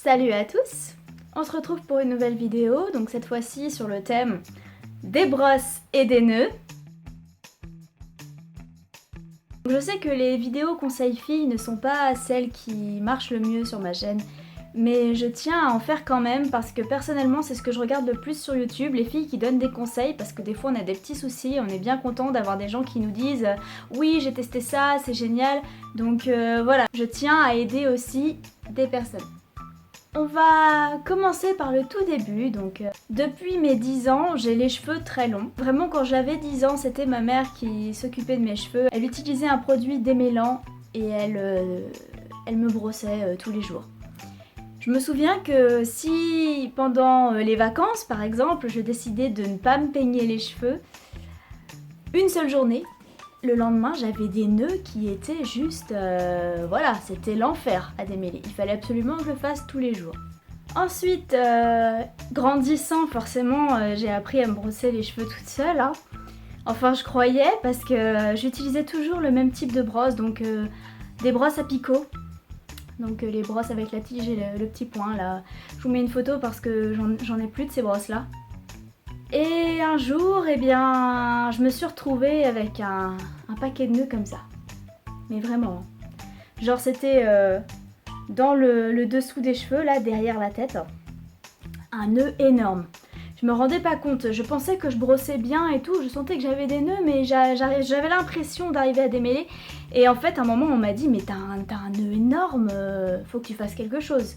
Salut à tous! On se retrouve pour une nouvelle vidéo, donc cette fois-ci sur le thème des brosses et des nœuds. Je sais que les vidéos conseils filles ne sont pas celles qui marchent le mieux sur ma chaîne, mais je tiens à en faire quand même parce que personnellement c'est ce que je regarde le plus sur YouTube, les filles qui donnent des conseils, parce que des fois on a des petits soucis, on est bien content d'avoir des gens qui nous disent oui j'ai testé ça, c'est génial, donc voilà, je tiens à aider aussi des personnes. On va commencer par le tout début, donc depuis mes 10 ans, j'ai les cheveux très longs. Vraiment quand j'avais 10 ans, c'était ma mère qui s'occupait de mes cheveux. Elle utilisait un produit démêlant et elle me brossait tous les jours. Je me souviens que si pendant les vacances par exemple, je décidais de ne pas me peigner les cheveux, une seule journée, le lendemain, j'avais des nœuds qui étaient juste... voilà, c'était l'enfer à démêler. Il fallait absolument que je le fasse tous les jours. Ensuite, grandissant, forcément, j'ai appris à me brosser les cheveux toute seule. Hein. Enfin, je croyais, parce que j'utilisais toujours le même type de brosse, donc des brosses à picot. Donc les brosses avec la tige et le petit point, là. Je vous mets une photo parce que j'en ai plus de ces brosses-là. Et un jour, eh bien, je me suis retrouvée avec un paquet de nœuds comme ça. Mais vraiment. Genre c'était dans le dessous des cheveux, là, derrière la tête. Un nœud énorme. Je me rendais pas compte. Je pensais que je brossais bien et tout. Je sentais que j'avais des nœuds, mais j'avais l'impression d'arriver à démêler. Et en fait, à un moment, on m'a dit, mais t'as un nœud énorme, faut que tu fasses quelque chose.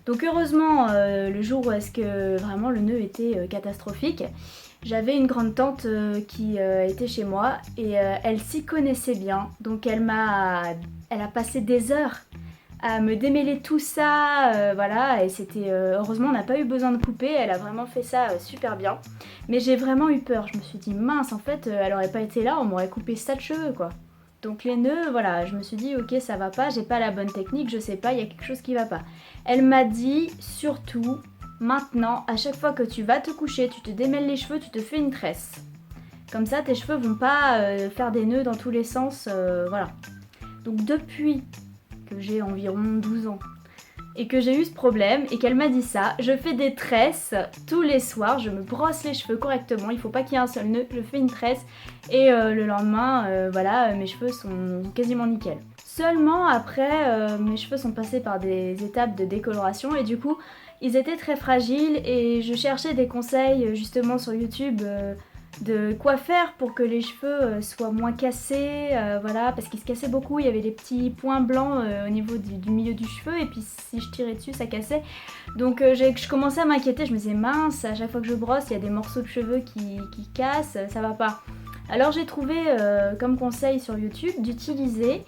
Donc heureusement, le jour où est-ce que vraiment le nœud était catastrophique, j'avais une grande tante qui était chez moi et elle s'y connaissait bien. Donc elle a passé des heures à me démêler tout ça, voilà, et c'était heureusement on n'a pas eu besoin de couper, elle a vraiment fait ça super bien. Mais j'ai vraiment eu peur, je me suis dit mince, en fait elle aurait pas été là, on m'aurait coupé ça de cheveux quoi. Donc les nœuds, voilà, je me suis dit ok ça va pas, j'ai pas la bonne technique, je sais pas, il y a quelque chose qui va pas. Elle m'a dit surtout, maintenant, à chaque fois que tu vas te coucher, tu te démêles les cheveux, tu te fais une tresse. Comme ça tes cheveux vont pas faire des nœuds dans tous les sens, voilà. Donc depuis que j'ai environ 12 ans et que j'ai eu ce problème et qu'elle m'a dit ça, je fais des tresses tous les soirs, je me brosse les cheveux correctement, il faut pas qu'il y ait un seul nœud, je fais une tresse et le lendemain, voilà, mes cheveux sont quasiment nickel. Seulement après, mes cheveux sont passés par des étapes de décoloration et du coup, ils étaient très fragiles et je cherchais des conseils justement sur YouTube de quoi faire pour que les cheveux soient moins cassés, voilà, parce qu'ils se cassaient beaucoup, il y avait des petits points blancs au niveau du milieu du cheveu et puis si je tirais dessus ça cassait. Donc je commençais à m'inquiéter, je me disais mince, à chaque fois que je brosse il y a des morceaux de cheveux qui cassent, ça va pas. Alors j'ai trouvé comme conseil sur YouTube d'utiliser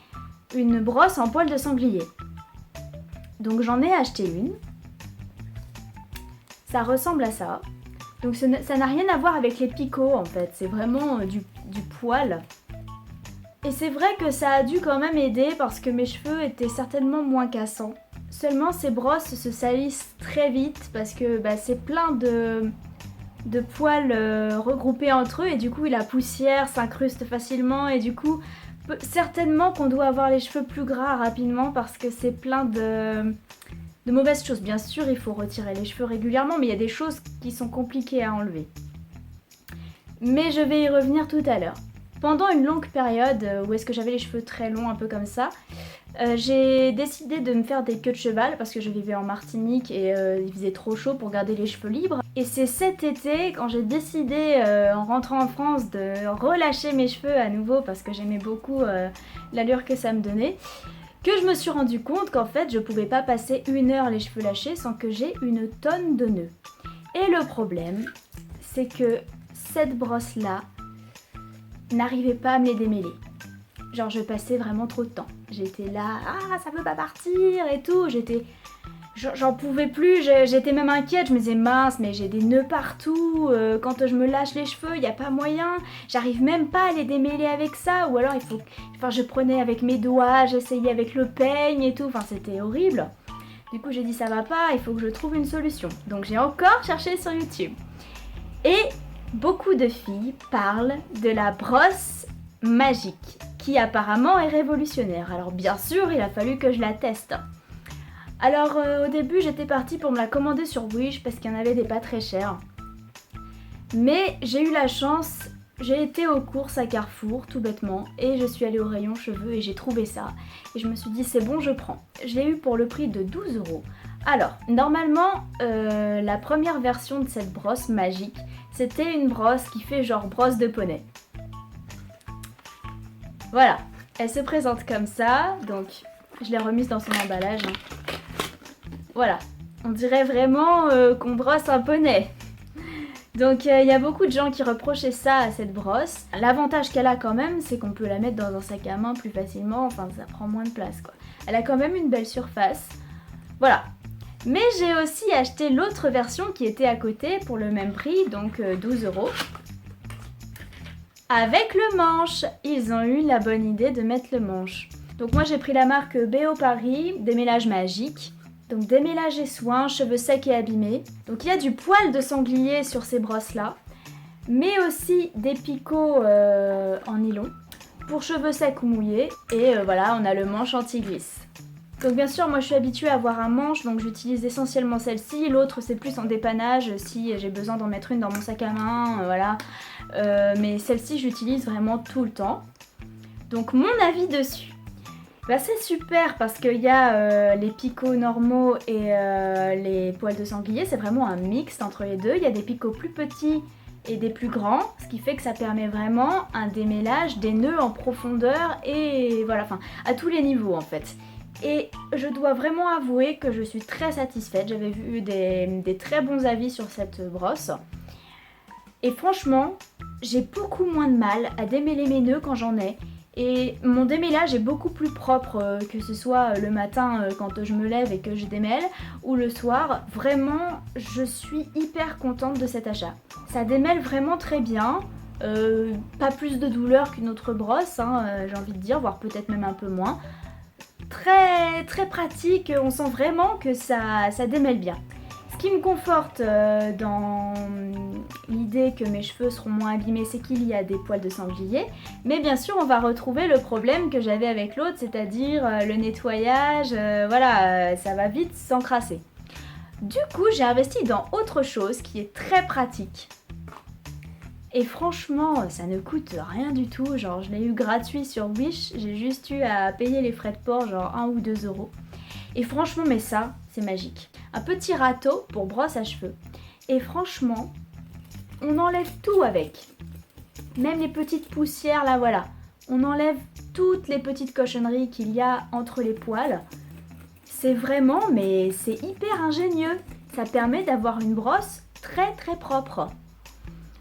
une brosse en poil de sanglier. Donc j'en ai acheté une, ça ressemble à ça. Donc ça n'a rien à voir avec les picots en fait, c'est vraiment du poil. Et c'est vrai que ça a dû quand même aider parce que mes cheveux étaient certainement moins cassants. Seulement ces brosses se salissent très vite parce que c'est plein de poils regroupés entre eux et du coup la poussière s'incruste facilement et du coup certainement qu'on doit avoir les cheveux plus gras rapidement parce que c'est plein de mauvaises choses. Bien sûr, il faut retirer les cheveux régulièrement, mais il y a des choses qui sont compliquées à enlever. Mais je vais y revenir tout à l'heure. Pendant une longue période où est-ce que j'avais les cheveux très longs, un peu comme ça, j'ai décidé de me faire des queues de cheval parce que je vivais en Martinique et il faisait trop chaud pour garder les cheveux libres. Et c'est cet été, quand j'ai décidé, en rentrant en France, de relâcher mes cheveux à nouveau parce que j'aimais beaucoup l'allure que ça me donnait, que je me suis rendu compte qu'en fait je pouvais pas passer 1 heure les cheveux lâchés sans que j'ai une tonne de nœuds. Et le problème, c'est que cette brosse là n'arrivait pas à me les démêler. Genre je passais vraiment trop de temps. J'étais là, ah ça peut pas partir et tout, j'en pouvais plus, j'étais même inquiète, je me disais mince mais j'ai des nœuds partout, quand je me lâche les cheveux il n'y a pas moyen, j'arrive même pas à les démêler avec ça, ou alors je prenais avec mes doigts, j'essayais avec le peigne et tout, enfin c'était horrible. Du coup j'ai dit ça va pas, il faut que je trouve une solution. Donc j'ai encore cherché sur YouTube. Et beaucoup de filles parlent de la brosse magique, qui apparemment est révolutionnaire. Alors bien sûr il a fallu que je la teste. Alors au début j'étais partie pour me la commander sur Wish parce qu'il y en avait des pas très chers. Mais j'ai eu la chance, j'ai été aux courses à Carrefour tout bêtement et je suis allée au rayon cheveux et j'ai trouvé ça. Et je me suis dit c'est bon, je prends. Je l'ai eu pour le prix de 12 €. Alors normalement la première version de cette brosse magique, c'était une brosse qui fait genre brosse de poney. Voilà, elle se présente comme ça, donc je l'ai remise dans son emballage. Voilà, on dirait vraiment qu'on brosse un poney. Donc il y a beaucoup de gens qui reprochaient ça à cette brosse. L'avantage qu'elle a quand même, c'est qu'on peut la mettre dans un sac à main plus facilement, enfin ça prend moins de place quoi. Elle a quand même une belle surface. Voilà. Mais j'ai aussi acheté l'autre version qui était à côté pour le même prix, donc 12 €. Avec le manche, ils ont eu la bonne idée de mettre le manche. Donc moi j'ai pris la marque BO Paris, démêlage magique. Donc démêlage et soins, cheveux secs et abîmés. Donc il y a du poil de sanglier sur ces brosses là, mais aussi des picots en nylon pour cheveux secs ou mouillés. Et voilà, on a le manche anti-glisse. Donc bien sûr moi je suis habituée à avoir un manche, donc j'utilise essentiellement celle-ci. L'autre c'est plus en dépannage si j'ai besoin d'en mettre une dans mon sac à main, voilà. Mais celle-ci j'utilise vraiment tout le temps. Donc mon avis dessus, bah, c'est super parce qu'il y a les picots normaux et les poils de sanglier, c'est vraiment un mix entre les deux. Il y a des picots plus petits et des plus grands, ce qui fait que ça permet vraiment un démêlage des nœuds en profondeur et voilà, enfin à tous les niveaux en fait. Et je dois vraiment avouer que je suis très satisfaite, j'avais vu des très bons avis sur cette brosse. Et franchement, j'ai beaucoup moins de mal à démêler mes nœuds quand j'en ai. Et mon démêlage est beaucoup plus propre, que ce soit le matin quand je me lève et que je démêle, ou le soir. Vraiment, je suis hyper contente de cet achat. Ça démêle vraiment très bien, pas plus de douleur qu'une autre brosse, hein, j'ai envie de dire, voire peut-être même un peu moins. Très très pratique, on sent vraiment que ça démêle bien. Ce qui me conforte dans l'idée que mes cheveux seront moins abîmés, c'est qu'il y a des poils de sanglier. Mais bien sûr, on va retrouver le problème que j'avais avec l'autre, c'est-à-dire le nettoyage, voilà, ça va vite s'encrasser. Du coup, j'ai investi dans autre chose qui est très pratique. Et franchement, ça ne coûte rien du tout, genre je l'ai eu gratuit sur Wish, j'ai juste eu à payer les frais de port, genre 1 ou 2 €. Et franchement, mais ça, c'est magique. Un petit râteau pour brosse à cheveux. Et franchement, on enlève tout avec. Même les petites poussières, là voilà. On enlève toutes les petites cochonneries qu'il y a entre les poils. C'est vraiment, mais c'est hyper ingénieux. Ça permet d'avoir une brosse très très propre.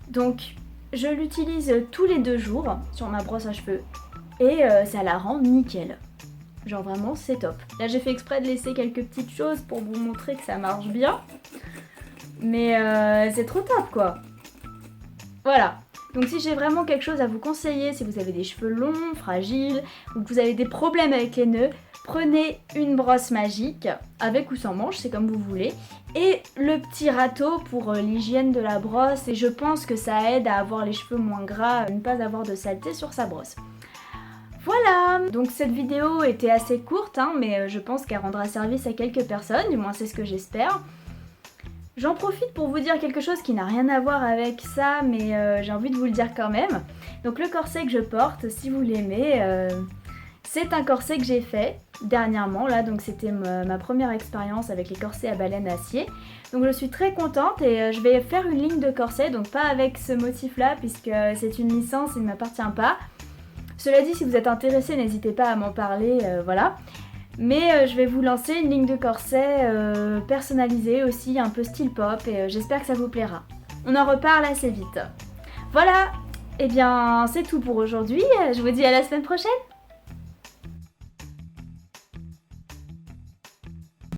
Donc, je l'utilise tous les 2 jours sur ma brosse à cheveux. Et ça la rend nickel. Genre vraiment c'est top. Là j'ai fait exprès de laisser quelques petites choses pour vous montrer que ça marche bien. Mais c'est trop top quoi. Voilà. Donc si j'ai vraiment quelque chose à vous conseiller, si vous avez des cheveux longs, fragiles, ou que vous avez des problèmes avec les nœuds, prenez une brosse magique, avec ou sans manche, c'est comme vous voulez, et le petit râteau pour l'hygiène de la brosse, et je pense que ça aide à avoir les cheveux moins gras, à ne pas avoir de saleté sur sa brosse. Voilà, donc cette vidéo était assez courte, hein, mais je pense qu'elle rendra service à quelques personnes, du moins c'est ce que j'espère. J'en profite pour vous dire quelque chose qui n'a rien à voir avec ça, mais j'ai envie de vous le dire quand même. Donc le corset que je porte, si vous l'aimez, c'est un corset que j'ai fait dernièrement, là, donc c'était ma première expérience avec les corsets à baleine acier. Donc je suis très contente et je vais faire une ligne de corset, donc pas avec ce motif-là, puisque c'est une licence, il ne m'appartient pas. Cela dit, si vous êtes intéressé, n'hésitez pas à m'en parler, voilà. Mais je vais vous lancer une ligne de corset personnalisée aussi, un peu style pop, et j'espère que ça vous plaira. On en reparle assez vite. Voilà, et bien c'est tout pour aujourd'hui, je vous dis à la semaine prochaine.